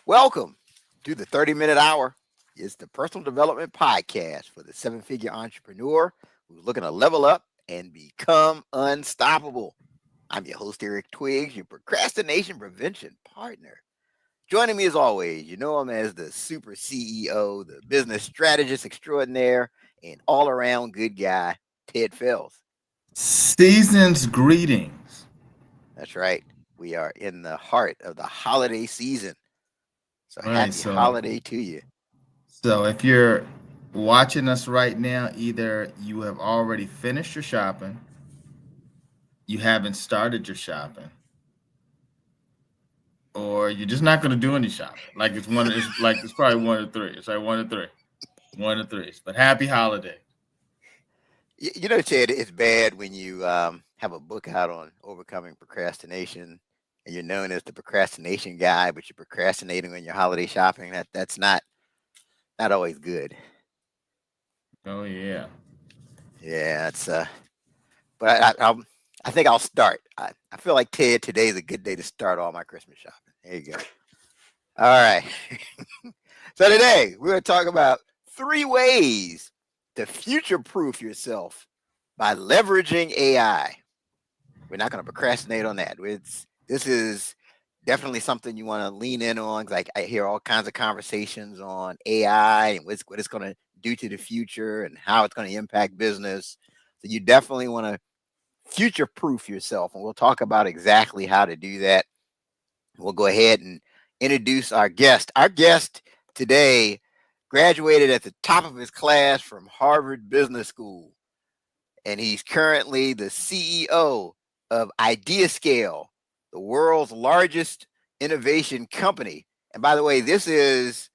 Welcome to the 30-minute hour. It's the personal development podcast for the seven-figure entrepreneur who's looking to level up and become unstoppable. I'm your host, Eric Twiggs, your procrastination prevention partner. Joining me as always, you know him as the super CEO, the business strategist extraordinaire, and all-around good guy, Ted Fells. Season's greetings. That's right. We are in the heart of the holiday season. So All right, happy holiday to you. so if you're watching us right now, either you have already finished your shopping, you haven't started your shopping, or you're just not going to do any shopping. It's probably one of three. It's like one of three. But happy holiday. You know, Ted, it's bad when you have a book out on overcoming procrastination and you're known as the procrastination guy, but you're procrastinating on your holiday shopping. That's not always good. Oh yeah. Yeah, it's but I think I'll start. I feel like Ted, today is a good day to start all my Christmas shopping. There you go. All right. So today we're going to talk about 3 ways to future-proof yourself by leveraging AI. We're not going to procrastinate on that. This is definitely something you want to lean in on. Like I hear all kinds of conversations on AI and what it's going to do to the future and how it's going to impact business. So you definitely want to future-proof yourself, and we'll talk about exactly how to do that. We'll go ahead and introduce our guest. Our guest today graduated at the top of his class from Harvard Business School, and he's currently the CEO of IdeaScale, the world's largest innovation company. And by the way, this is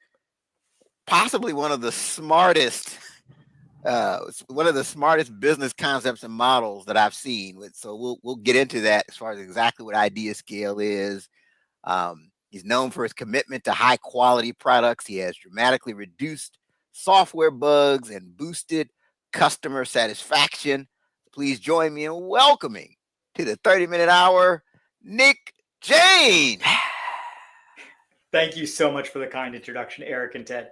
possibly one of the smartest business concepts and models that I've seen. So we'll get into that as far as exactly what IdeaScale is. He's known for his commitment to high quality products. He has dramatically reduced software bugs and boosted customer satisfaction. Please join me in welcoming to the 30-minute hour, Nick Jain. Thank you so much for the kind introduction, Eric and Ted.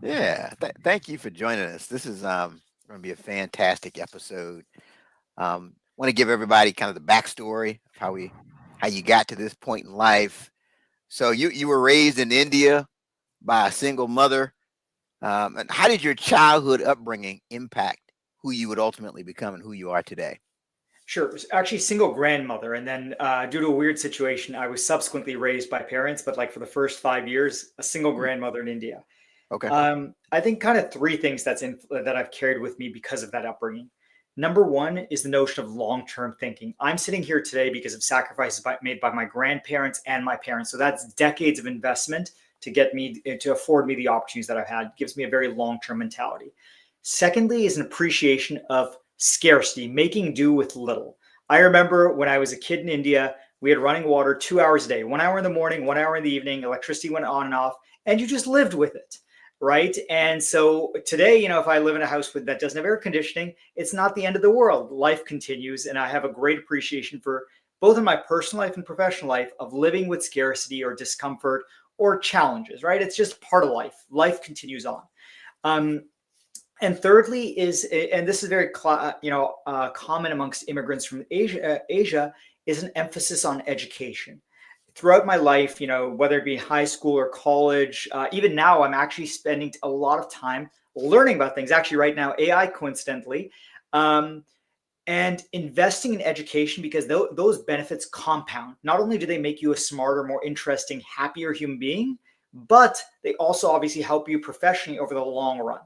Yeah, thank you for joining us. This is going to be a fantastic episode. Want to give everybody kind of the backstory of how you got to this point in life. So you were raised in India by a single mother. And how did your childhood upbringing impact who you would ultimately become and who you are today? Sure. It was actually single grandmother. And then due to a weird situation, I was subsequently raised by parents, but like for the first 5 years, a single grandmother in India. Okay. I think kind of 3 things that I've carried with me because of that upbringing. Number 1 is the notion of long-term thinking. I'm sitting here today because of sacrifices made by my grandparents and my parents. So that's decades of investment to afford me the opportunities that I've had. It gives me a very long-term mentality. Secondly is an appreciation of scarcity, making do with little. I remember when I was a kid in India, we had running water 2 hours a day, 1 hour in the morning, 1 hour in the evening, electricity went on and off, and you just lived with it. Right. And so today, if I live in a house that doesn't have air conditioning, it's not the end of the world. Life continues. And I have a great appreciation for both in my personal life and professional life of living with scarcity or discomfort or challenges. Right. It's just part of life. Life continues on. And thirdly and this is very common amongst immigrants from Asia, is an emphasis on education. Throughout my life, whether it be high school or college, even now, I'm actually spending a lot of time learning about things. Actually, right now, AI, coincidentally, and investing in education because those benefits compound. Not only do they make you a smarter, more interesting, happier human being, but they also obviously help you professionally over the long run.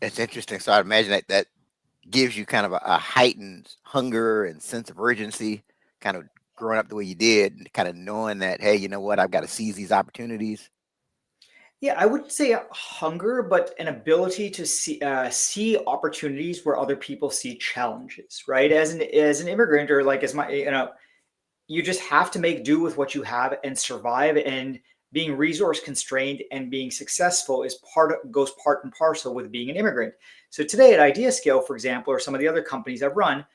It's interesting. So I imagine that gives you kind of a heightened hunger and sense of urgency, kind of growing up the way you did, and kind of knowing that, hey, you know what, I've got to seize these opportunities. Yeah, I wouldn't say a hunger, but an ability to see opportunities where other people see challenges, right? As an immigrant, or like as my, you just have to make do with what you have and survive. And being resource constrained and being successful goes part and parcel with being an immigrant. So today at IdeaScale, for example, or some of the other companies I've run,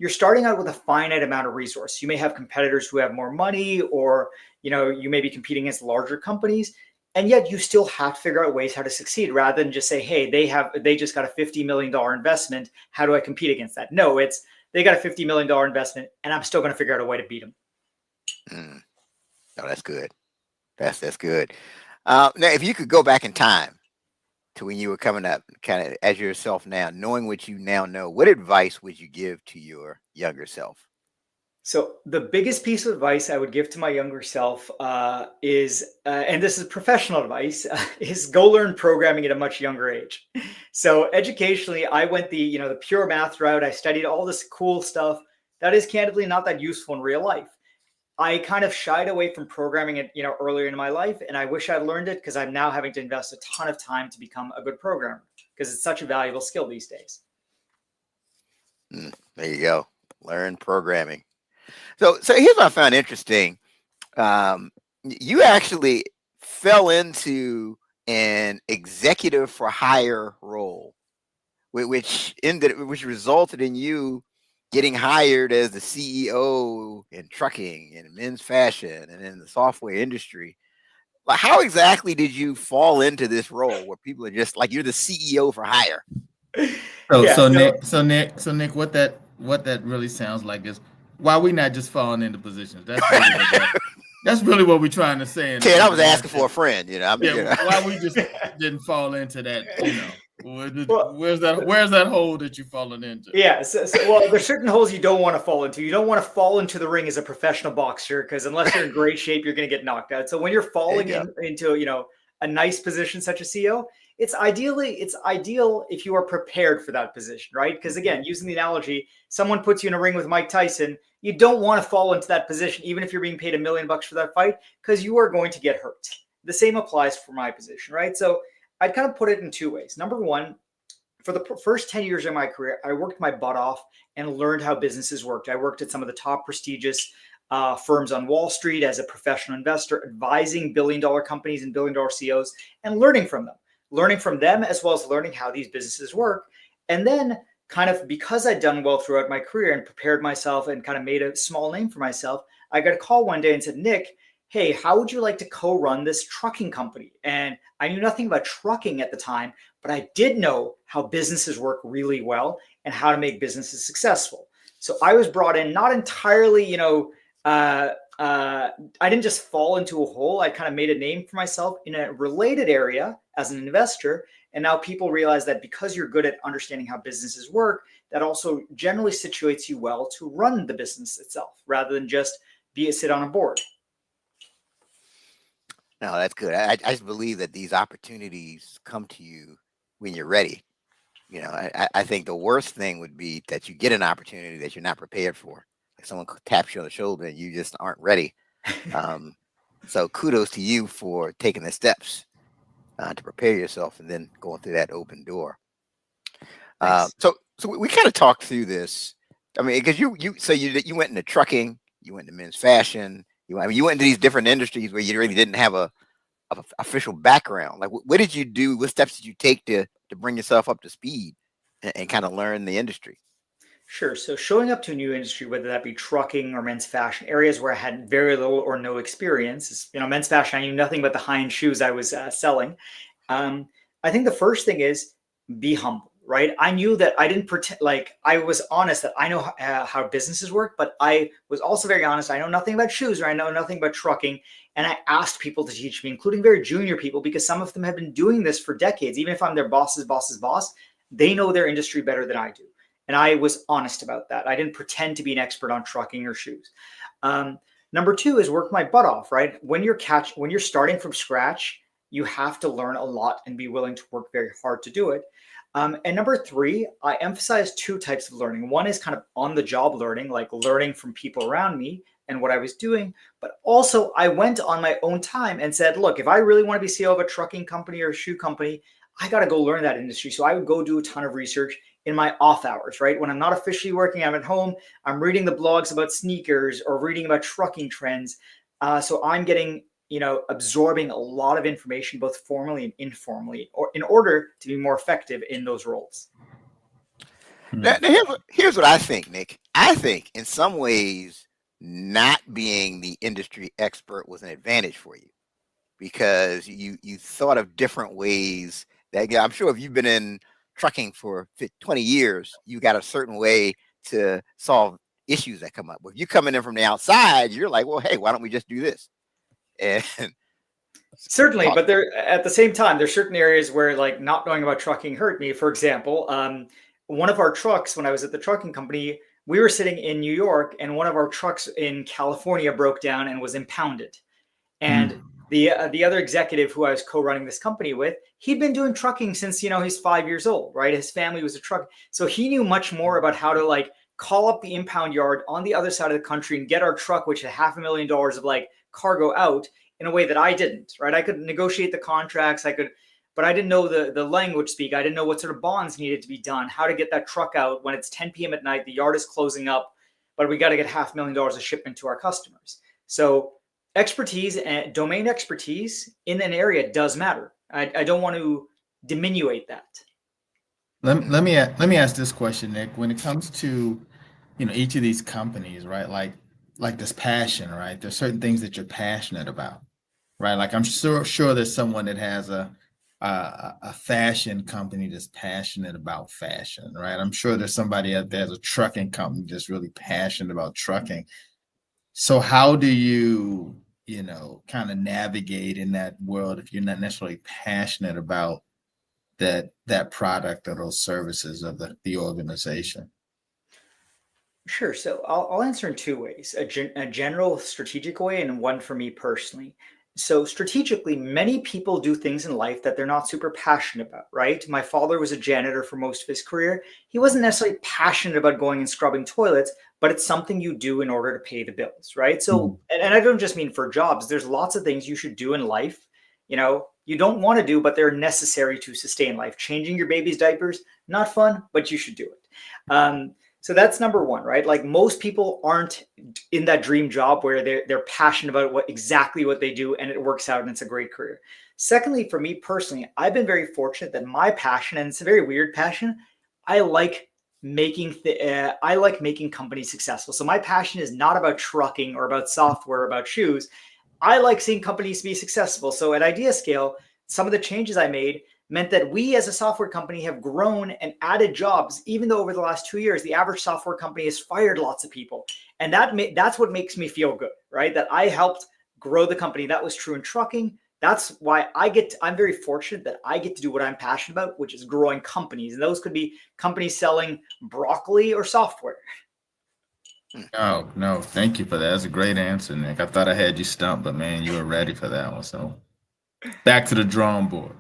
you're starting out with a finite amount of resource. You may have competitors who have more money, or you may be competing against larger companies, and yet you still have to figure out ways how to succeed, rather than just say, hey, they just got a $50 million investment. How do I compete against that? No, it's they got a $50 million investment, and I'm still going to figure out a way to beat them. Oh, that's good. That's good. Now, if you could go back in time to when you were coming up, kind of as yourself now, knowing what you now know, what advice would you give to your younger self? So the biggest piece of advice I would give to my younger self is, and this is professional advice, is go learn programming at a much younger age. So educationally, I went the pure math route. I studied all this cool stuff that is candidly not that useful in real life. I kind of shied away from programming it, earlier in my life, and I wish I'd learned it, because I'm now having to invest a ton of time to become a good programmer, because it's such a valuable skill these days. There you go. Learn programming. So here's what I found interesting. You actually fell into an executive for hire role, which resulted in you getting hired as the CEO in trucking and men's fashion and in the software industry. Like, how exactly did you fall into this role where people are just like, you're the CEO for hire? So Nick, what that really sounds like is, why we not just falling into positions? That's really what we're trying to say. Ted, I was asking for a friend, why we just didn't fall into that, where's that hole that you've fallen into? Yeah, well, there's certain holes you don't want to fall into. You don't want to fall into the ring as a professional boxer, because unless you're in great shape, you're going to get knocked out. So when you're falling into a nice position such as CEO, it's ideal if you are prepared for that position, right? Because again, using the analogy, someone puts you in a ring with Mike Tyson, you don't want to fall into that position, even if you're being paid $1 million for that fight, because you are going to get hurt. The same applies for my position, right? So I'd kind of put it in two ways. Number one, for the first 10 years of my career, I worked my butt off and learned how businesses worked. I worked at some of the top prestigious firms on Wall Street as a professional investor, advising billion-dollar companies and billion-dollar CEOs, and learning from them, as well as learning how these businesses work. And then kind of, because I'd done well throughout my career and prepared myself and kind of made a small name for myself, I got a call one day and said, Nick, hey, how would you like to co-run this trucking company? And I knew nothing about trucking at the time, but I did know how businesses work really well and how to make businesses successful. So I was brought in, not entirely, I didn't just fall into a hole. I kind of made a name for myself in a related area as an investor. And now people realize that because you're good at understanding how businesses work, that also generally situates you well to run the business itself, rather than just sit on a board. No, that's good. I just believe that these opportunities come to you when you're ready. I think the worst thing would be that you get an opportunity that you're not prepared for. Like someone taps you on the shoulder and you just aren't ready. So kudos to you for taking the steps to prepare yourself and then going through that open door. So we kind of talked through this. I mean, because you went into trucking, you went into men's fashion. You went into these different industries where you really didn't have a official background. Like, what did you do? What steps did you take to bring yourself up to speed and kind of learn the industry? Sure. So showing up to a new industry, whether that be trucking or men's fashion, areas where I had very little or no experience, men's fashion, I knew nothing about the high-end shoes I was selling. I think the first thing is be humble. Right. I knew that I didn't pretend, like, I was honest that I know how businesses work, but I was also very honest. I know nothing about shoes, or I know nothing about trucking. And I asked people to teach me, including very junior people, because some of them have been doing this for decades. Even if I'm their boss's boss, they know their industry better than I do. And I was honest about that. I didn't pretend to be an expert on trucking or shoes. Number two is work my butt off, right? When you're starting from scratch, you have to learn a lot and be willing to work very hard to do it. And number three, I emphasize two types of learning. One is kind of on-the-job learning, like learning from people around me and what I was doing. But also, I went on my own time and said, look, if I really want to be CEO of a trucking company or a shoe company, I got to go learn that industry. So I would go do a ton of research in my off hours, right? When I'm not officially working, I'm at home, I'm reading the blogs about sneakers or reading about trucking trends. So I'm getting absorbing a lot of information, both formally and informally, or in order to be more effective in those roles. Here's what I think, Nick. I think in some ways, not being the industry expert was an advantage for you because you thought of different ways that, yeah, I'm sure if you've been in trucking for 20 years, you got a certain way to solve issues that come up. If you're coming in from the outside, you're like, well, hey, why don't we just do this? And Certainly, but there at the same time, there's certain areas where like not knowing about trucking hurt me. For example, one of our trucks when I was at the trucking company, we were sitting in New York, and one of our trucks in California broke down and was impounded. And the other executive who I was co-running this company with, he'd been doing trucking since he's 5 years old, right? His family was a truck, so he knew much more about how to like call up the impound yard on the other side of the country and get our truck, which had $500,000 of like cargo out, in a way that I didn't, right? I could negotiate the contracts, but I didn't know the language speak. I didn't know what sort of bonds needed to be done, how to get that truck out when it's 10 p.m. at night, the yard is closing up, but we got to get $500,000 of shipment to our customers. So expertise and domain expertise in an area does matter. I don't want to diminuate that. Let me ask this question, Nick. When it comes to each of these companies, right? Like this passion, right? There's certain things that you're passionate about, right? Like I'm sure there's someone that has a fashion company that's passionate about fashion, right? I'm sure there's somebody out there has a trucking company that's really passionate about trucking. So how do you kind of navigate in that world if you're not necessarily passionate about that product or those services of the organization? Sure. So I'll answer in two ways, a general strategic way and one for me personally. So strategically, many people do things in life that they're not super passionate about, right? My father was a janitor for most of his career. He wasn't necessarily passionate about going and scrubbing toilets, but it's something you do in order to pay the bills, right? So, and I don't just mean for jobs. There's lots of things you should do in life, you don't want to do, but they're necessary to sustain life. Changing your baby's diapers, not fun, but you should do it. So that's number one, right? Like most people aren't in that dream job where they're passionate about exactly what they do and it works out and it's a great career. Secondly, for me personally, I've been very fortunate that my passion, and it's a very weird passion, I like making companies successful. So my passion is not about trucking or about software or about shoes. I like seeing companies be successful. So at IdeaScale, some of the changes I made meant that we as a software company have grown and added jobs, even though over the last 2 years, the average software company has fired lots of people. And that's what makes me feel good, right? That I helped grow the company. That was true in trucking. That's why I'm very fortunate that I get to do what I'm passionate about, which is growing companies. And those could be companies selling broccoli or software. Oh, no, thank you for that. That's a great answer, Nick. I thought I had you stumped, but man, you were ready for that one. So back to the drawing board.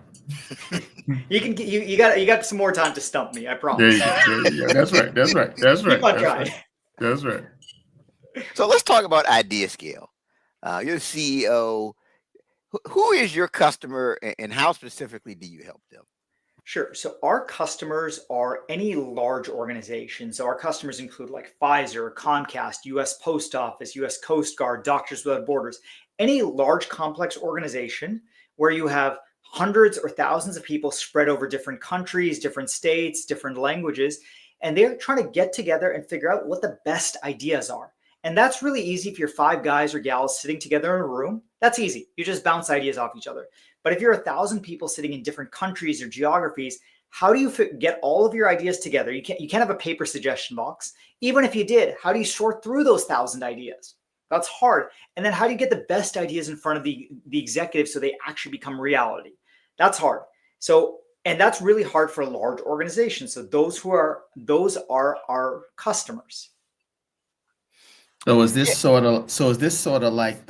You got some more time to stump me, I promise. There you go. That's right. Keep on trying. That's right. So let's talk about IdeaScale. You're the CEO. Who is your customer and how specifically do you help them? Sure. So our customers are any large organization. So our customers include like Pfizer, Comcast, US Post Office, US Coast Guard, Doctors Without Borders, any large complex organization where you have hundreds or thousands of people spread over different countries, different states, different languages, and they're trying to get together and figure out what the best ideas are. And that's really easy if you're 5 guys or gals sitting together in a room. That's easy. You just bounce ideas off each other. But if you're 1,000 people sitting in different countries or geographies, how do you get all of your ideas together? You can't have a paper suggestion box. Even if you did, how do you sort through those 1,000 ideas? That's hard. And then how do you get the best ideas in front of the executives so they actually become reality? That's hard. So, and that's really hard for large organizations. So those are our customers. So is this sort of like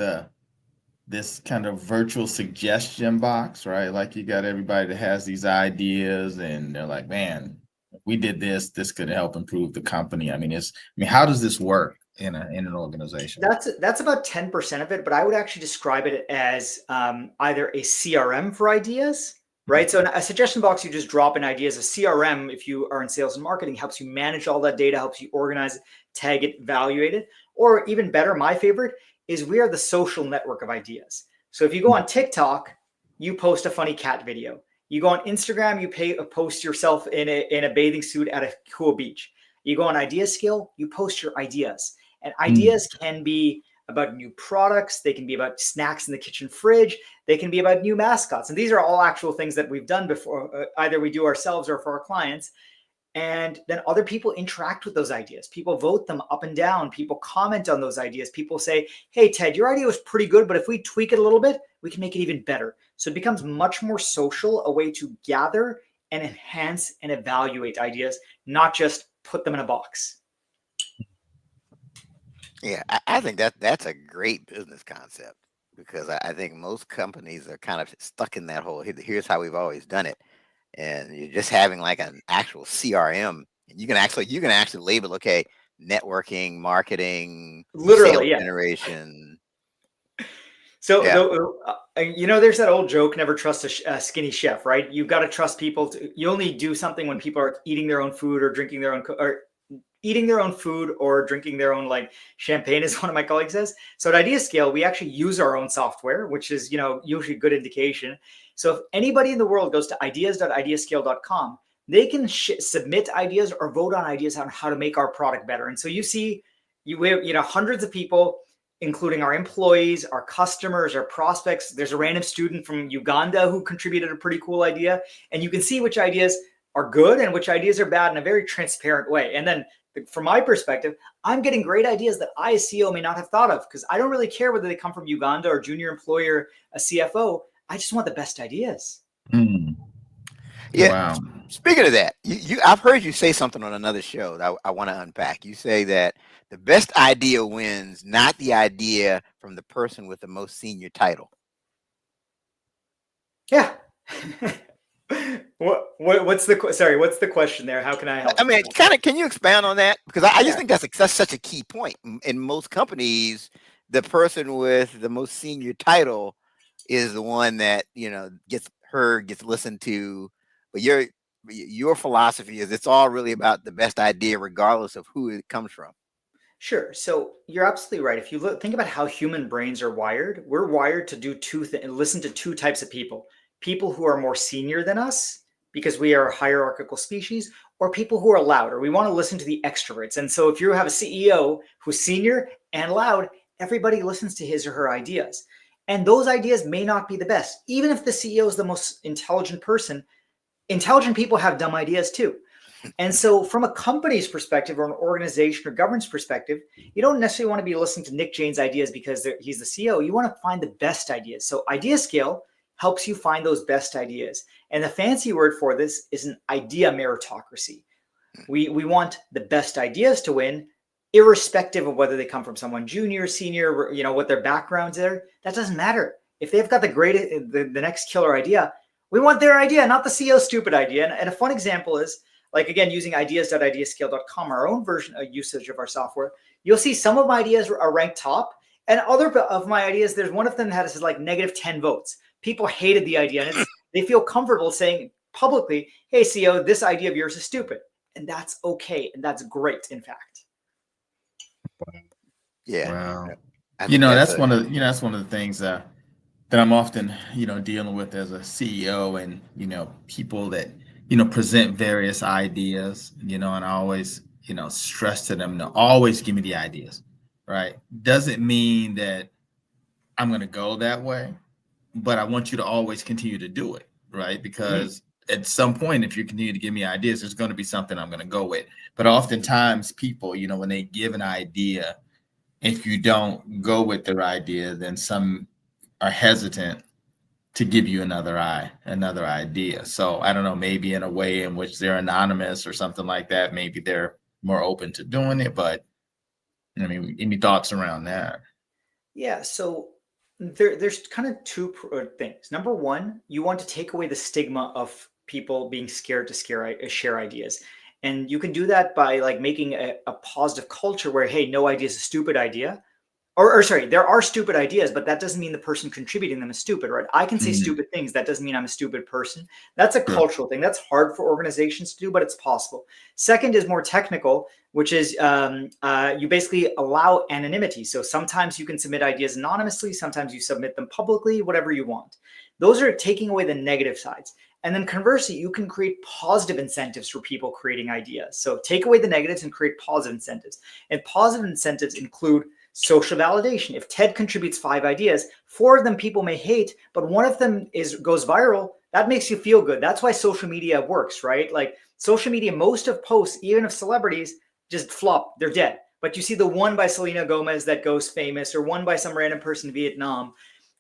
this kind of virtual suggestion box, right? Like you got everybody that has these ideas and they're like, man, if we did this could help improve the company. How does this work in an organization? That's about 10% of it, but I would actually describe it as either a CRM for ideas, right? So a suggestion box, you just drop in ideas. A CRM, if you are in sales and marketing, helps you manage all that data, helps you organize it, tag it, evaluate it. Or even better, my favorite is we are the social network of ideas. So if you go on TikTok, you post a funny cat video. You go on Instagram, you post yourself in a bathing suit at a cool beach. You go on IdeaScale, you post your ideas. And ideas can be about new products. They can be about snacks in the kitchen fridge. They can be about new mascots. And these are all actual things that we've done before. Either we do ourselves or for our clients. And then other people interact with those ideas. People vote them up and down. People comment on those ideas. People say, hey, Ted, your idea was pretty good, but if we tweak it a little bit, we can make it even better. So it becomes much more social, a way to gather and enhance and evaluate ideas, not just put them in a box. Yeah, I think that's a great business concept, because I think most companies are kind of stuck in that whole, here's how we've always done it. And you're just having like an actual CRM, and you can actually label, okay, networking, marketing, Literally, sales yeah. generation. So, Yeah. there's that old joke, never trust a skinny chef, right? You've got to trust people. You only do something when people are eating their own food or drinking their own, or eating their own food or drinking their own, like, champagne, as one of my colleagues says. So at IdeaScale, we actually use our own software, which is, usually a good indication. So if anybody in the world goes to ideas.ideascale.com, they can submit ideas or vote on ideas on how to make our product better. And so we have, hundreds of people, including our employees, our customers, our prospects. There's a random student from Uganda who contributed a pretty cool idea. And you can see which ideas are good and which ideas are bad in a very transparent way. And then from my perspective, I'm getting great ideas that I, as CEO, may not have thought of, because I don't really care whether they come from Uganda or junior employer, a CFO. I just want the best ideas. Yeah. Wow. Speaking of that, I've heard you say something on another show that I want to unpack. You say that the best idea wins, not the idea from the person with the most senior title. Yeah. What's the question there? How can I help? I mean, can you expand on that? Because I just think that's such a key point. In most companies, the person with the most senior title is the one that, gets heard, gets listened to. But your philosophy is it's all really about the best idea, regardless of who it comes from. Sure. So you're absolutely right. If you think about how human brains are wired, we're wired to do listen to two types of people: people who are more senior than us, because we are a hierarchical species, or people who are louder. We want to listen to the extroverts. And so if you have a CEO who's senior and loud, everybody listens to his or her ideas. And those ideas may not be the best. Even if the CEO is the most intelligent person, intelligent people have dumb ideas too. And so from a company's perspective, or an organization or governance perspective, you don't necessarily want to be listening to Nick Jain's ideas because he's the CEO. You want to find the best ideas. So IdeaScale helps you find those best ideas. And the fancy word for this is an idea meritocracy. We want the best ideas to win, irrespective of whether they come from someone junior, senior, what their backgrounds are. That doesn't matter. If they've got the next killer idea, we want their idea, not the CEO's stupid idea. And a fun example is, like, again, using ideas.ideascale.com, our own version of usage of our software, you'll see some of my ideas are ranked top, and other of my ideas, there's one of them that has like -10 votes. People hated the idea, and they feel comfortable saying publicly, hey, CEO, this idea of yours is stupid. And that's okay. And that's great, in fact. Yeah. Wow. That's one of the things that I'm often, dealing with as a CEO, and, people that, present various ideas, and I always, stress to them to always give me the ideas, right? Doesn't mean that I'm going to go that way, but I want you to always continue to do it, right? Because at some point, if you continue to give me ideas, there's going to be something I'm going to go with. But oftentimes people, when they give an idea, if you don't go with their idea, then some are hesitant to give you another idea. So I don't know, maybe in a way in which they're anonymous or something like that, maybe they're more open to doing it. But I mean, any thoughts around that? Yeah. So there's kind of two things. Number one, you want to take away the stigma of people being scared to share ideas. And you can do that by, like, making a positive culture where, hey, no idea is a stupid idea. Or sorry, there are stupid ideas, but that doesn't mean the person contributing them is stupid, right? I can say stupid things. That doesn't mean I'm a stupid person. That's a cultural thing. That's hard for organizations to do, but it's possible. Second is more technical, which is you basically allow anonymity. So sometimes you can submit ideas anonymously. Sometimes you submit them publicly, whatever you want. Those are taking away the negative sides. And then conversely, you can create positive incentives for people creating ideas. So take away the negatives and create positive incentives. And positive incentives include social validation. If Ted contributes 5 ideas, 4 of them people may hate, but one of them goes viral, that makes you feel good. That's why social media works, right? Like social media, most of posts, even of celebrities, just flop. They're dead. But you see the one by Selena Gomez that goes famous, or one by some random person in Vietnam.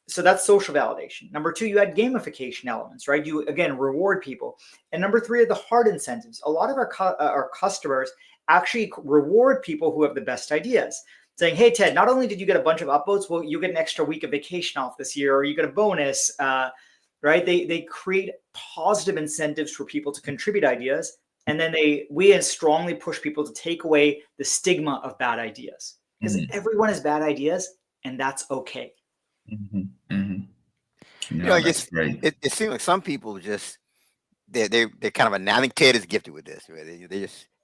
So that's social validation. Number 2, you add gamification elements, right? You, again, reward people. And number 3 are the hard incentives. A lot of our customers actually reward people who have the best ideas, saying, hey, Ted, not only did you get a bunch of upvotes, well, you get an extra week of vacation off this year, or you get a bonus, right? They create positive incentives for people to contribute ideas. And then we strongly push people to take away the stigma of bad ideas, because everyone has bad ideas, and that's okay. No, that's just great. it seems like some people just they're kind of I think Ted is gifted with this. Right?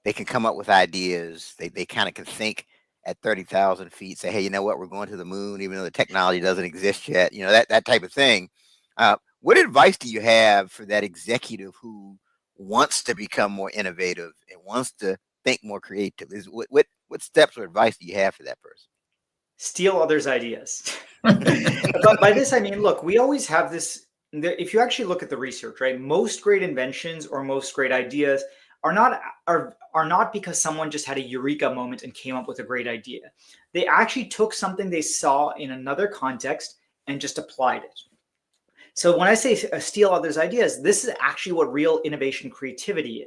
They can come up with ideas. They kind of can think at 30,000 feet. Say, hey, you know what? We're going to the moon, even though the technology doesn't exist yet. That type of thing. What advice do you have for that executive who wants to become more innovative and wants to think more creative? What steps or advice do you have for that person? Steal others' ideas. But by this, I mean, look, we always have this. If you actually look at the research, right, most great inventions or most great ideas are not because someone just had a eureka moment and came up with a great idea. They actually took something they saw in another context and just applied it. So when I say steal others' ideas, this is actually what real innovation creativity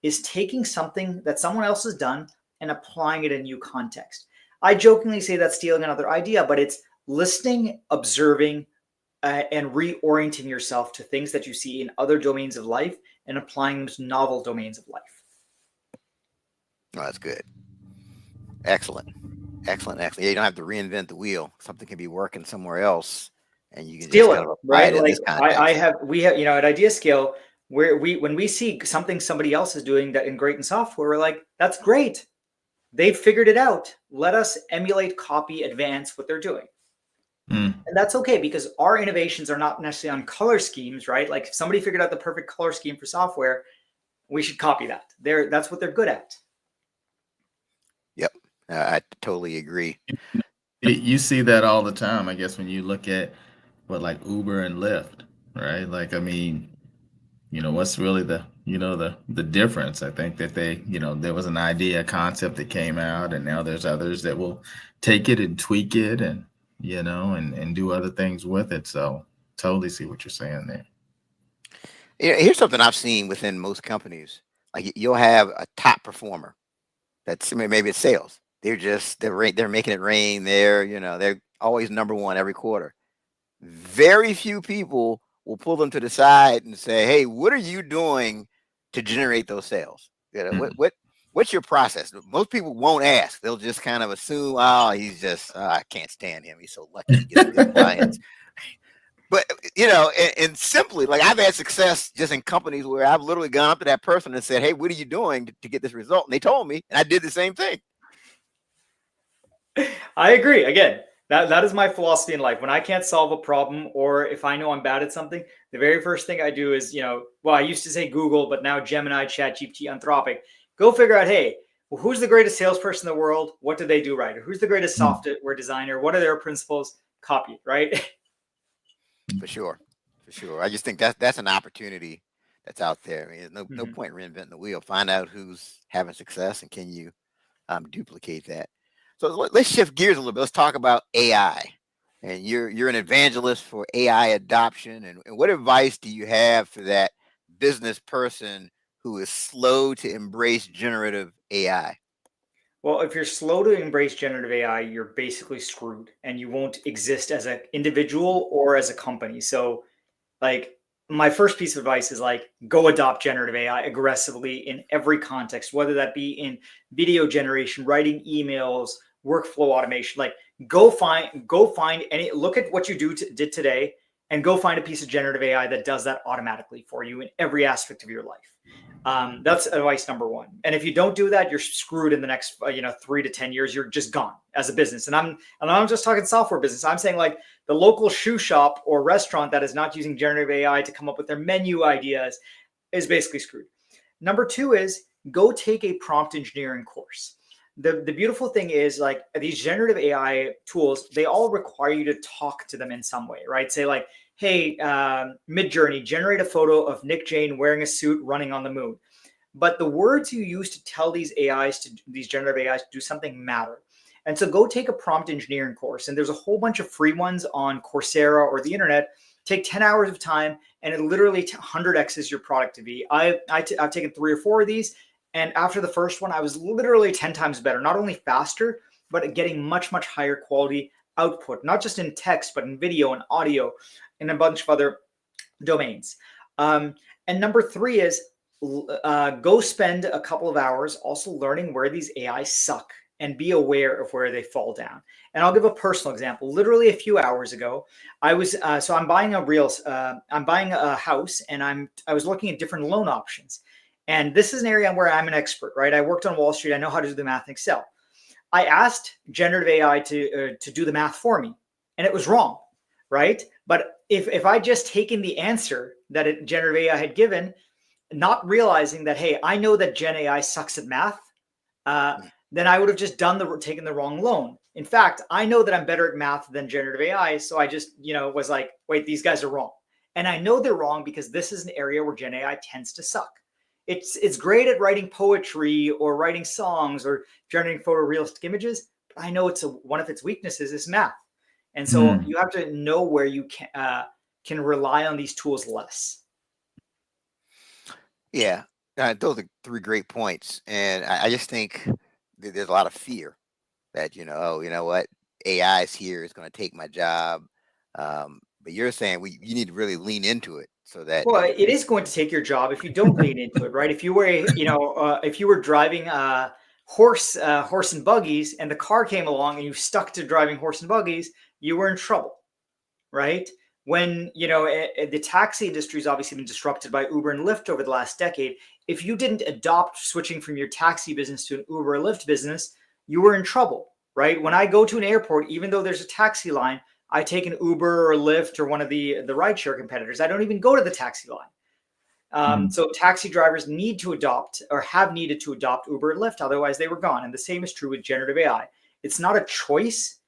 is taking something that someone else has done and applying it in a new context. I jokingly say that's stealing another idea, but it's listening, observing, and reorienting yourself to things that you see in other domains of life and applying them to novel domains of life. Oh, that's good. Excellent. Yeah, you don't have to reinvent the wheel. Something can be working somewhere else, and you can Steal just it, kind of apply right? it in Like this context. we have, at IdeaScale, where when we see something somebody else is doing that in great in software, we're like, that's great. They've figured it out. Let us emulate, copy, advance what they're doing. And that's okay, because our innovations are not necessarily on color schemes, right? Like if somebody figured out the perfect color scheme for software, we should copy that. That's what they're good at. Yep. I totally agree. You see that all the time, I guess, when you look at like Uber and Lyft, right? Like, I mean, what's really the difference? I think that there was an idea, a concept that came out, and now there's others that will take it and tweak it and, and do other things with it. So totally see what you're saying there. Here's something I've seen within most companies. Like you'll have a top performer. That's maybe it's sales. They're making it rain. They're always number one every quarter. Very few people will pull them to the side and say, "Hey, what are you doing to generate those sales? What's your process?" Most people won't ask. They'll just kind of assume, "Oh, I can't stand him. He's so lucky to get good clients." But and simply, like I've had success just in companies where I've literally gone up to that person and said, "Hey, what are you doing to get this result?" And they told me, and I did the same thing. I agree. Again, that is my philosophy in life. When I can't solve a problem, or if I know I'm bad at something, the very first thing I do is, I used to say Google, but now Gemini, ChatGPT, Anthropic. Go figure out, hey, who's the greatest salesperson in the world? What do they do right? Or who's the greatest software designer? What are their principles? Copy it, right? For sure. I just think that's an opportunity that's out there. I mean, there's no point reinventing the wheel. Find out who's having success and can you duplicate that. So let's shift gears a little bit. Let's talk about AI. And you're an evangelist for AI adoption. And what advice do you have for that business person who is slow to embrace generative AI? Well, if you're slow to embrace generative AI, you're basically screwed, and you won't exist as an individual or as a company. So, like, my first piece of advice is go adopt generative AI aggressively in every context, whether that be in video generation, writing emails, workflow automation. Like, go find any, look at what you did today and go find a piece of generative AI that does that automatically for you in every aspect of your life. That's advice number one. And if you don't do that, you're screwed in the next 3 to 10 years. You're just gone as a business. And I'm just talking software business. I'm saying like the local shoe shop or restaurant that is not using generative AI to come up with their menu ideas is basically screwed. Number two is go take a prompt engineering course. The beautiful thing is like these generative AI tools, they all require you to talk to them in some way, right? Say like, hey, Midjourney, generate a photo of Nick Jain wearing a suit running on the moon. But the words you use to tell these generative AIs to do something matter. And so go take a prompt engineering course. And there's a whole bunch of free ones on Coursera or the internet. Take 10 hours of time and it literally 100x's your productivity. I've taken 3 or 4 of these. And after the first one, I was literally 10 times better, not only faster, but getting much, much higher quality output, not just in text, but in video and audio and a bunch of other domains. And number 3 is go spend a couple of hours also learning where these AIs suck and be aware of where they fall down. And I'll give a personal example. Literally a few hours ago, I was I'm buying a house, and I was looking at different loan options. And this is an area where I'm an expert, right? I worked on Wall Street. I know how to do the math in Excel. I asked generative AI to do the math for me, and it was wrong, right? But if I just taken the answer that generative AI had given, not realizing that, hey, I know that Gen AI sucks at math, then I would have just taken the wrong loan. In fact, I know that I'm better at math than generative AI, so I just was like, wait, these guys are wrong. And I know they're wrong because this is an area where Gen AI tends to suck. It's great at writing poetry or writing songs or generating photorealistic images, but I know one of its weaknesses is math. And so you have to know where you can rely on these tools less. Yeah, those are 3 great points. And I just think there's a lot of fear that, you know what, AI is here, it's going to take my job. But you're saying you need to really lean into it so that. Well, it is going to take your job if you don't lean into it, right? If you were, if you were driving horse and buggies, and the car came along and you stuck to driving horse and buggies, you were in trouble, right? When the taxi industry has obviously been disrupted by Uber and Lyft over the last decade. If you didn't adopt switching from your taxi business to an Uber or Lyft business, you were in trouble, right? When I go to an airport, even though there's a taxi line, I take an Uber or Lyft or one of the rideshare competitors. I don't even go to the taxi line. So taxi drivers need to adopt or have needed to adopt Uber and Lyft. Otherwise, they were gone. And the same is true with generative AI. It's not a choice.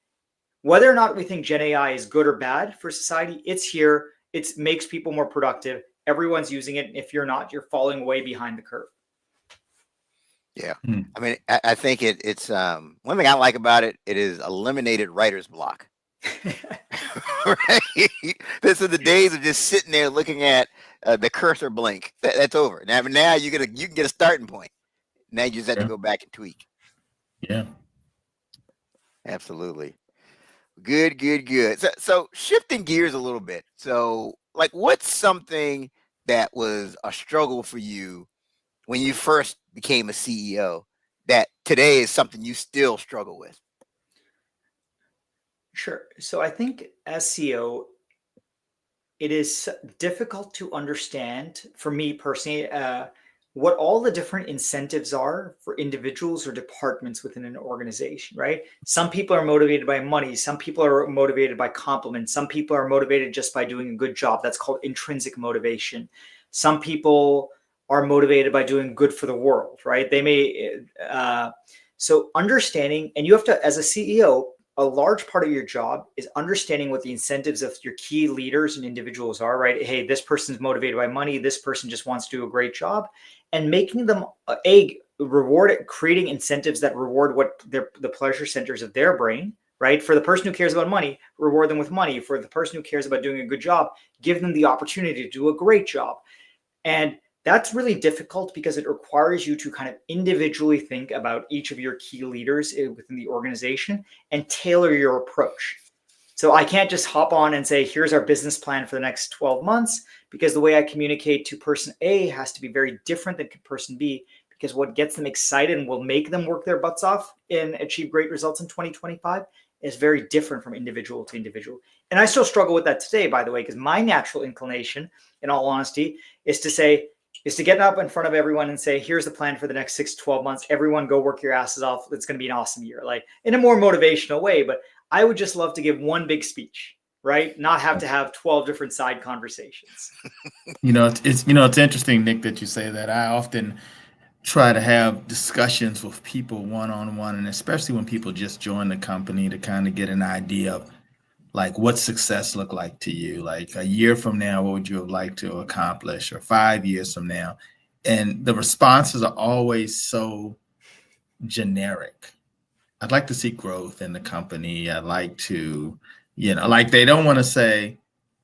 Whether or not we think Gen AI is good or bad for society, it's here. It makes people more productive. Everyone's using it. And if you're not, you're falling way behind the curve. Yeah. I mean, I think it's one thing I like about it. It is eliminated writer's block. Right? This is the days of just sitting there looking at the cursor blink. That's over. Now you can get a starting point. Now you just have to go back and tweak. Yeah. Absolutely. Good. So shifting gears a little bit. So like, what's something that was a struggle for you when you first became a CEO that today is something you still struggle with? Sure. So I think as CEO, it is difficult to understand for me personally what all the different incentives are for individuals or departments within an organization, right? Some people are motivated by money. Some people are motivated by compliments. Some people are motivated just by doing a good job. That's called intrinsic motivation. Some people are motivated by doing good for the world, right? They may, so understanding, and you have to, as a CEO, a large part of your job is understanding what the incentives of your key leaders and individuals are, right? Hey, this person's motivated by money. This person just wants to do a great job, and making them creating incentives that reward what the pleasure centers of their brain, right? For the person who cares about money, reward them with money. For the person who cares about doing a good job, give them the opportunity to do a great job. And that's really difficult because it requires you to kind of individually think about each of your key leaders within the organization and tailor your approach. So I can't just hop on and say, here's our business plan for the next 12 months, because the way I communicate to person A has to be very different than person B, because what gets them excited and will make them work their butts off and achieve great results in 2025 is very different from individual to individual. And I still struggle with that today, by the way, because my natural inclination, in all honesty, is to get up in front of everyone and say, here's the plan for the next 6 to 12 months. Everyone go work your asses off. It's going to be an awesome year, like in a more motivational way. But I would just love to give one big speech, right? Not have to have 12 different side conversations. It's interesting, Nick, that you say that. I often try to have discussions with people one-on-one, and especially when people just join the company, to kind of get an idea of like what success look like to you. Like a year from now, what would you have liked to accomplish, or 5 years from now? And the responses are always so generic. I'd like to see growth in the company. I'd like to, like they don't want to say,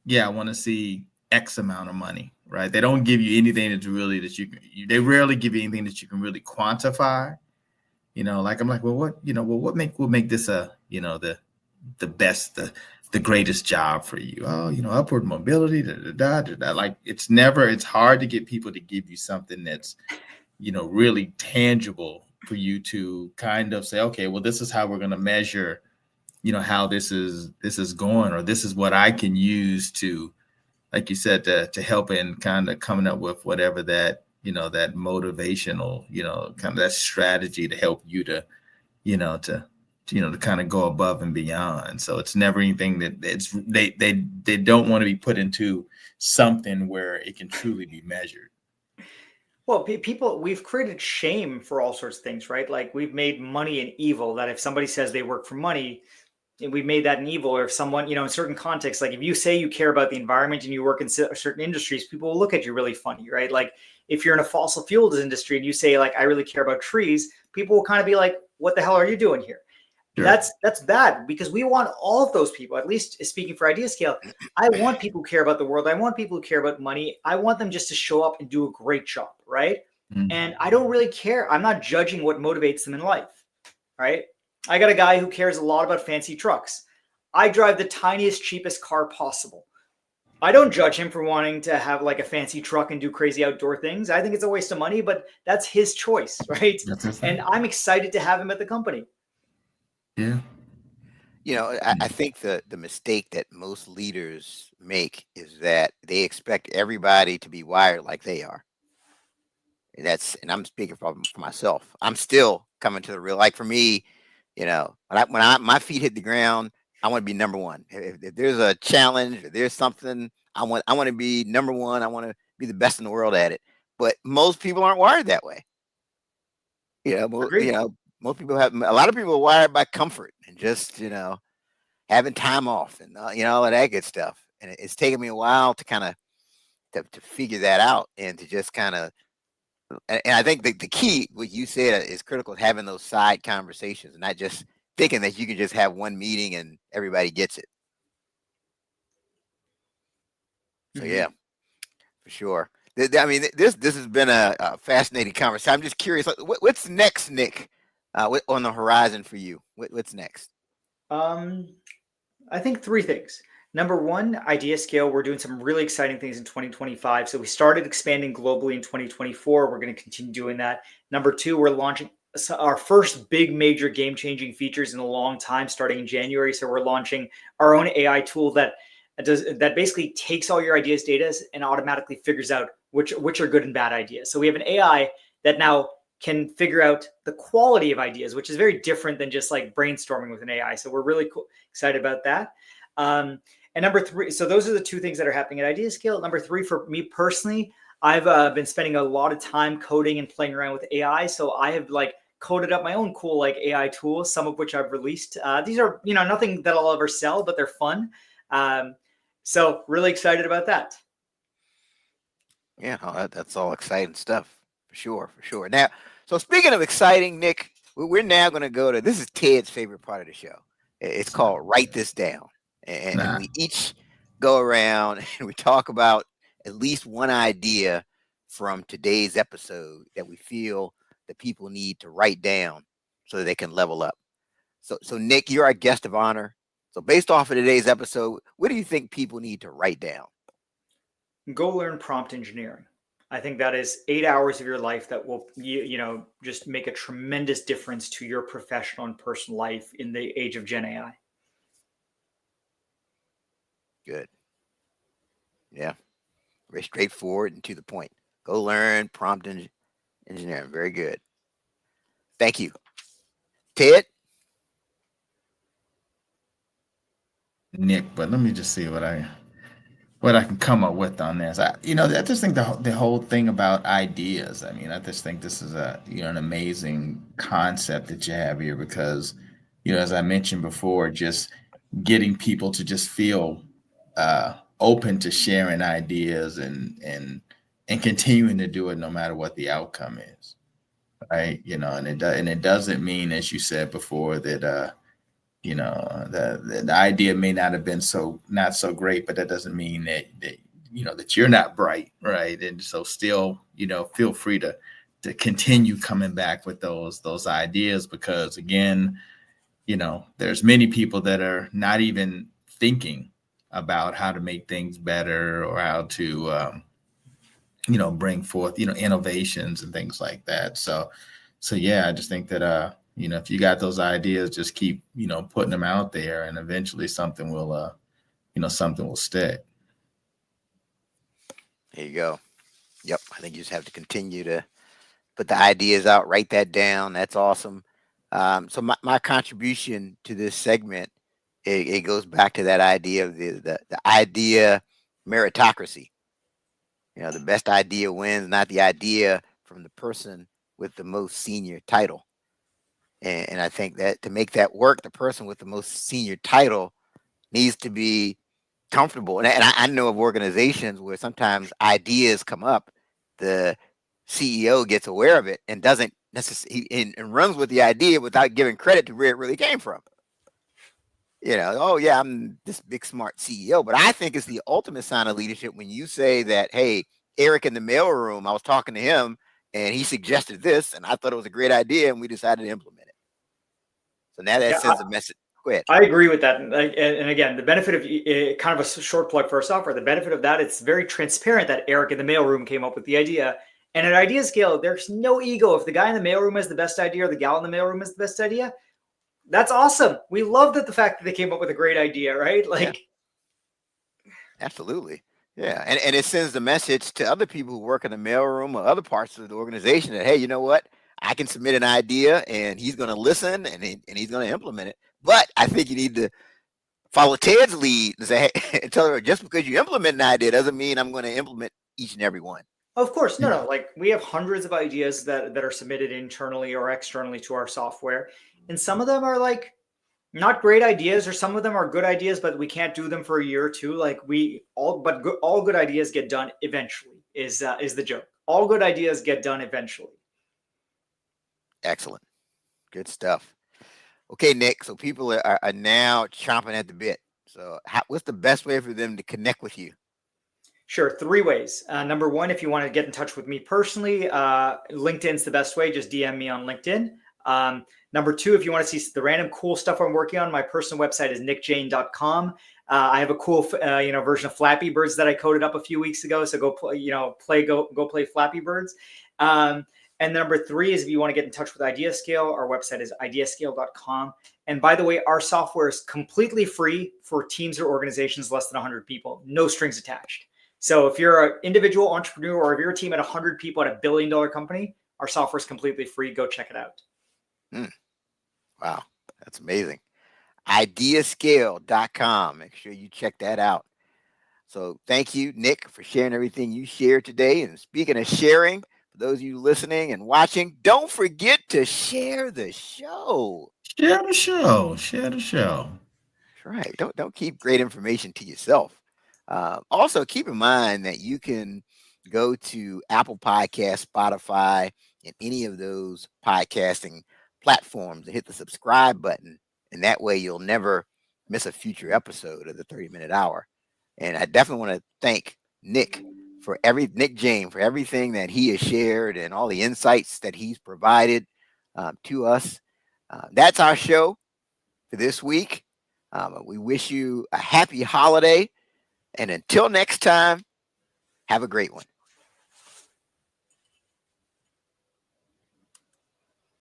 yeah, I want to see X amount of money, right? They don't give you anything that's really they rarely give you anything that you can really quantify. Like I'm like, well, what make this the best, the greatest job for you? Oh, upward mobility, Like it's hard to get people to give you something that's, really tangible for you to kind of say, okay, well, this is how we're going to measure, how this is going, or this is what I can use to, like you said, to help in kind of coming up with whatever that, that motivational, kind of that strategy to help you to, to kind of go above and beyond. So it's never anything that they don't want to be put into something where it can truly be measured. Well, people, we've created shame for all sorts of things, right? Like we've made money an evil, that if somebody says they work for money, we've made that an evil. Or if someone, in certain contexts, like if you say you care about the environment and you work in certain industries, people will look at you really funny, right? Like if you're in a fossil fuels industry and you say like, I really care about trees, people will kind of be like, what the hell are you doing here? Sure. That's bad, because we want all of those people, at least speaking for IdeaScale. I want people who care about the world. I want people who care about money. I want them just to show up and do a great job, right? Mm-hmm. And I don't really care. I'm not judging what motivates them in life, right? I got a guy who cares a lot about fancy trucks. I drive the tiniest, cheapest car possible. I don't judge him for wanting to have like a fancy truck and do crazy outdoor things. I think it's a waste of money, but that's his choice, right? And I'm excited to have him at the company. Yeah. I think the mistake that most leaders make is that they expect everybody to be wired like they are. And I'm speaking for myself. I'm still coming to the real, like for me, when my feet hit the ground, I want to be number one. If there's a challenge, if there's something, I want to be number one. I want to be the best in the world at it. But most people aren't wired that way. Most people a lot of people are wired by comfort and just, having time off and, all of that good stuff. And it's taken me a while to kind of to figure that out, and to just kind of, and I think the key, what you said, is critical, having those side conversations and not just thinking that you can just have one meeting and everybody gets it. So yeah, for sure. I mean, this has been a fascinating conversation. I'm just curious, what's next, Nick, on the horizon for you? What's next? I think 3 things. Number 1, IdeaScale. We're doing some really exciting things in 2025. So we started expanding globally in 2024. We're going to continue doing that. Number 2, we're launching our first big major game-changing features in a long time, starting in January. So we're launching our own AI tool that basically takes all your ideas, data, and automatically figures out which are good and bad ideas. So we have an AI that now can figure out the quality of ideas, which is very different than just like brainstorming with an AI. So we're really excited about that. And number 3, so those are the 2 things that are happening at IdeaScale. Number 3, for me personally, I've been spending a lot of time coding and playing around with AI. So I have coded up my own cool AI tools, some of which I've released. These are nothing that I'll ever sell, but they're fun. So really excited about that. Yeah, that's all exciting stuff, for sure. Now, so speaking of exciting, Nick, we're now going to go to, this is Ted's favorite part of the show. It's called Write This Down. And we each go around and we talk about at least one idea from today's episode that we feel that people need to write down so that they can level up. So Nick, you're our guest of honor. So based off of today's episode, what do you think people need to write down? Go learn prompt engineering. I think that is 8 hours of your life that will, just make a tremendous difference to your professional and personal life in the age of Gen AI. Good. Yeah. Very straightforward and to the point. Go learn prompt engineering. Very good. Thank you. Ted? Nick, but let me just see what I can come up with on this. I just think the whole thing about ideas. I mean, I just think this is an amazing concept that you have here because, as I mentioned before, just getting people to just feel open to sharing ideas and continuing to do it no matter what the outcome is, right? And it doesn't mean, as you said before, that the idea may not have been not so great, but that doesn't mean that you're not bright, right? And so still, feel free to continue coming back with those ideas because again, there's many people that are not even thinking about how to make things better or how to bring forth innovations and things like that. So yeah, I just think that if you got those ideas, just keep putting them out there, and eventually something will stick. There you go. Yep. I think you just have to continue to put the ideas out, write that down. That's awesome. So my contribution to this segment, it goes back to that idea of the idea meritocracy. The best idea wins, not the idea from the person with the most senior title. And I think that to make that work, the person with the most senior title needs to be comfortable. And I know of organizations where sometimes ideas come up, the CEO gets aware of it and doesn't necessarily and runs with the idea without giving credit to where it really came from. Oh yeah, I'm this big smart CEO, but I think it's the ultimate sign of leadership when you say that, hey, Eric in the mailroom, I was talking to him and he suggested this and I thought it was a great idea and we decided to implement it. So now that sends a message. Go ahead. I agree with that. And again, the benefit of kind of a short plug for our software, the benefit of that, it's very transparent that Eric in the mailroom came up with the idea. And at IdeaScale, there's no ego. If the guy in the mailroom has the best idea or the gal in the mailroom has the best idea, that's awesome. We love the fact that they came up with a great idea, right? Absolutely. Yeah. And it sends the message to other people who work in the mailroom or other parts of the organization that, hey, you know what? I can submit an idea and he's going to listen and he's going to implement it. But I think you need to follow Ted's lead and say, hey, tell her just because you implement an idea doesn't mean I'm going to implement each and every one. Of course. No. We have hundreds of ideas that are submitted internally or externally to our software. And some of them are not great ideas, or some of them are good ideas, but we can't do them for a year or two. All good ideas get done eventually is the joke. All good ideas get done eventually. Excellent. Good stuff. Okay, Nick. So people are now chomping at the bit. So what's the best way for them to connect with you? Sure. 3 ways. Number one, if you want to get in touch with me personally, LinkedIn's the best way. Just DM me on LinkedIn. Number 2, if you want to see the random cool stuff I'm working on, my personal website is nickjain.com. I have a cool, version of Flappy Birds that I coded up a few weeks ago. So go play Flappy Birds. And number 3 is if you want to get in touch with IdeaScale, our website is ideascale.com. And by the way, our software is completely free for teams or organizations less than 100 people, no strings attached. So if you're an individual entrepreneur or if you're a team at 100 people at $1 billion company, our software is completely free. Go check it out. Wow, that's amazing. Ideascale.com. Make sure you check that out. So thank you, Nick, for sharing everything you shared today. And speaking of sharing, for those of you listening and watching, don't forget to share the show. Share the show. Share the show. That's right. Don't keep great information to yourself. Also, keep in mind that you can go to Apple Podcasts, Spotify, and any of those podcasting platforms and hit the subscribe button. And that way you'll never miss a future episode of the 30-Minute Hour. And I definitely want to thank Nick Jain for everything that he has shared and all the insights that he's provided to us. That's our show for this week. We wish you a happy holiday. And until next time, have a great one.